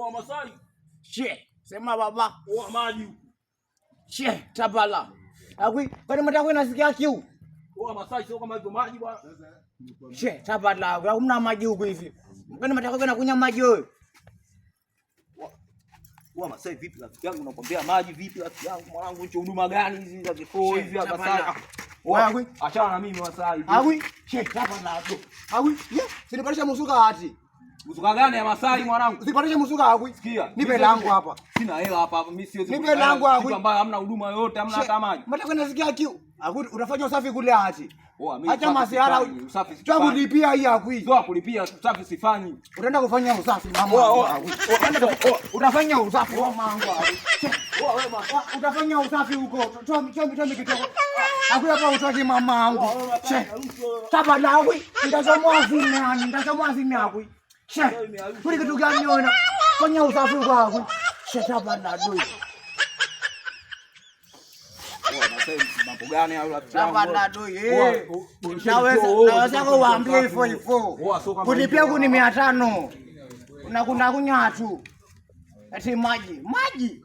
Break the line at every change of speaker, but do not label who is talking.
Oa Masai.
She, sema baba.
Oa maji.
She, tabala. Agui, kwani mtaka unasikia kiu?
Oa Masai sio kama hivyo maji bwana.
She, tabala. Hamna maji huko hivi. Kwani mtaka kunywa maji wewe?
Oa Masai vipi rafiki yangu unakwambia maji vipi rafiki yangu mwanangu hicho huduma gani hizi za kifo hivi hapa Masai? Agui, achana na mimi Masai.
Agui, she, tabala. Agui, sinipandisha msuka hati.
Msuka gani ya Masai mwanangu?
Sipandishe msuka Agui.
Sikia.
Nipe langu hapa.
Sina hela hapa mimi siwezi.
Nipe langu Agui.
Kitu ambayo hamna huduma yoyote, hamna hata maji.
Mtaka unasikia kiu? Agui, unafanya usafi kule hati.
Mimi
acha masiara
usafi sifanyi.
Tangu lipia hii Agui.
Sio kulipia usafi sifanyi.
Utaenda kufanya usafi mama. Utafanya usafi mama wangu Agui.
Wewe mama.
Utafanya usafi huko. Toa kitoko. Agui hapa utoki mama wangu. Tabala Agui. Ndasomwa zime Agui. She. Kuli kitu gani wewe? Fanya usafi huko Agui. She tabala doi.
Mambo gani hayo rafiki yangu?
Tabala doi. Naweza kuambia hivyo. Kulipia kuni 500. Unakunda kunywa tu. Ati maji.